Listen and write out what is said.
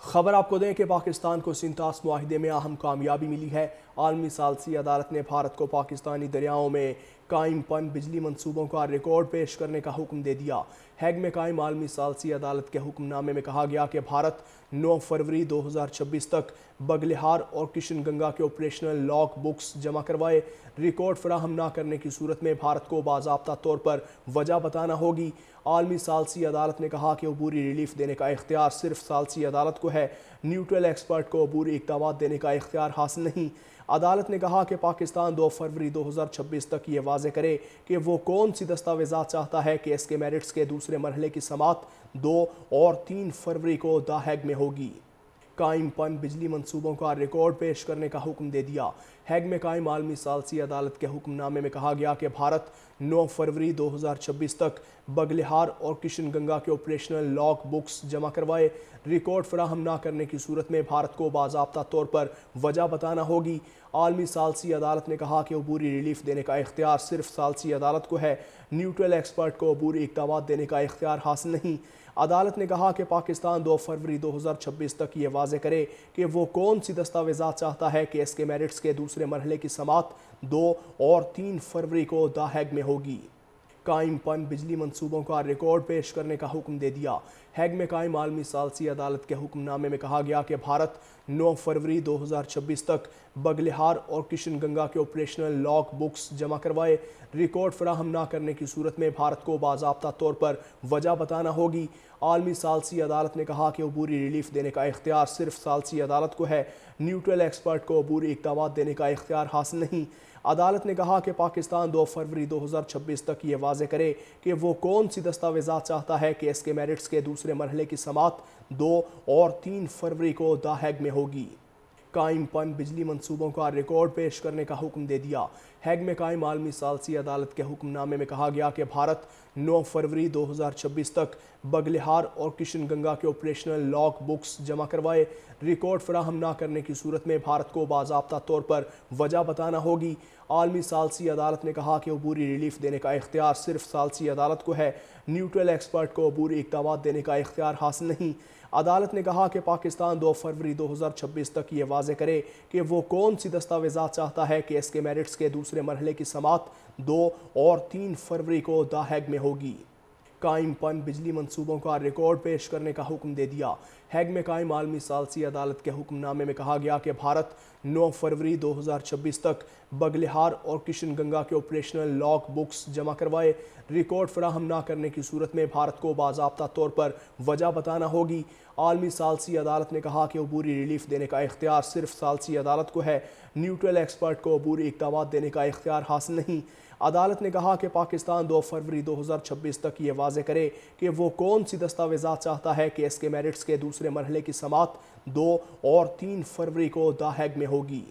خبر آپ کو دیں کہ پاکستان کو سنتاس معاہدے میں اہم کامیابی ملی ہے۔ عالمی ثالثی عدالت نے بھارت کو پاکستانی دریاؤں میں قائم پن بجلی منصوبوں کا ریکارڈ پیش کرنے کا حکم دے دیا۔ ہیگ میں قائم عالمی ثالثی عدالت کے حکم نامے میں کہا گیا کہ بھارت 9 فروری 2026 تک بگلہار اور کشن گنگا کے آپریشنل لاگ بکس جمع کروائے۔ ریکارڈ فراہم نہ کرنے کی صورت میں بھارت کو باضابطہ طور پر وجہ بتانا ہوگی۔ عالمی ثالثی عدالت نے کہا کہ عبوری ریلیف دینے کا اختیار صرف ثالثی عدالت کو ہے، نیوٹرل ایکسپرٹ کو عبوری اقدامات دینے کا اختیار حاصل نہیں۔ عدالت نے کہا کہ پاکستان 2 فروری 2026 تک یہ واضح کرے کہ وہ کون سی دستاویزات چاہتا ہے کہ اس کے میرٹس کے دوسرے مرحلے کی سماعت 2 اور 3 فروری کو دا ہیگ میں ہوگی۔ قائم پن بجلی منصوبوں کا ریکارڈ پیش کرنے کا حکم دے دیا۔ ہیگ میں قائم عالمی ثالثی عدالت کے حکم نامے میں کہا گیا کہ بھارت 9 فروری 2026 تک بگلہار اور کشن گنگا کے آپریشنل لاگ بکس جمع کروائے۔ ریکارڈ فراہم نہ کرنے کی صورت میں بھارت کو باضابطہ طور پر وجہ بتانا ہوگی۔ عالمی ثالثی عدالت نے کہا کہ عبوری ریلیف دینے کا اختیار صرف ثالثی عدالت کو ہے، نیوٹرل ایکسپرٹ کو عبوری اقدامات دینے کا اختیار حاصل نہیں۔ عدالت نے کہا کہ پاکستان 2 فروری 2026 تک یہ واضح کرے کہ وہ کون سی دستاویزات چاہتا ہے کہ اس کے میرٹس کے دوسرے مرحلے کی سماعت 2 اور 3 فروری کو دا ہیگ میں ہوگی۔ قائم پن بجلی منصوبوں کا ریکارڈ پیش کرنے کا حکم دے دیا۔ ہیگ میں قائم عالمی ثالثی عدالت کے حکم نامے میں کہا گیا کہ بھارت 9 فروری 2026 تک بگلہار اور کشن گنگا کے آپریشنل لاگ بکس جمع کروائے۔ ریکارڈ فراہم نہ کرنے کی صورت میں بھارت کو باضابطہ طور پر وجہ بتانا ہوگی۔ عالمی ثالثی عدالت نے کہا کہ عبوری ریلیف دینے کا اختیار صرف ثالثی عدالت کو ہے، نیوٹرل ایکسپرٹ کو عبوری اقدامات دینے کا اختیار حاصل نہیں۔ عدالت نے کہا کہ پاکستان 2 فروری 2026 تک یہ واضح کرے کہ وہ کون سی دستاویزات چاہتا ہے کہ اس کے میرٹس کے دوسرے مرحلے کی سماعت 2 اور 3 فروری کو دا ہیگ میں ہوگی۔ قائم پن بجلی منصوبوں کا ریکارڈ پیش کرنے کا حکم دے دیا۔ ہیگ میں قائم عالمی ثالثی عدالت کے حکم نامے میں کہا گیا کہ بھارت 9 فروری 2026 تک بگلہار اور کشن گنگا کے آپریشنل لاگ بکس جمع کروائے۔ ریکارڈ فراہم نہ کرنے کی صورت میں بھارت کو باضابطہ طور پر وجہ بتانا ہوگی۔ عالمی ثالثی عدالت نے کہا کہ عبوری ریلیف دینے کا اختیار صرف ثالثی عدالت کو ہے، نیوٹرل ایکسپرٹ کو عبوری اقدامات دینے کا اختیار حاصل نہیں۔ عدالت نے کہا کہ پاکستان 2 فروری 2026 تک یہ واضح کرے کہ وہ کون سی دستاویزات چاہتا ہے کہ اس کے میرٹس کے دوسرے مرحلے کی سماعت 2 اور 3 فروری کو دا ہیگ میں ہوگی۔ قائم پن بجلی منصوبوں کا ریکارڈ پیش کرنے کا حکم دے دیا۔ ہیگ میں قائم عالمی ثالثی عدالت کے حکم نامے میں کہا گیا کہ بھارت 9 فروری 2026 تک بگلہار اور کشن گنگا کے آپریشنل لاگ بکس جمع کروائے۔ ریکارڈ فراہم نہ کرنے کی صورت میں بھارت کو باضابطہ طور پر وجہ بتانا ہوگی۔ عالمی ثالثی عدالت نے کہا کہ عبوری ریلیف دینے کا اختیار صرف ثالثی عدالت کو ہے، نیوٹرل ایکسپرٹ کو عبوری اقدامات دینے کا اختیار حاصل نہیں۔ عدالت نے کہا کہ پاکستان 2 فروری 2026 تک یہ واضح کرے کہ وہ کون سی دستاویزات چاہتا ہے کہ اس کے میرٹس کے دوسرے مرحلے کی سماعت 2 اور 3 فروری کو دا ہیگ میں ہوگی۔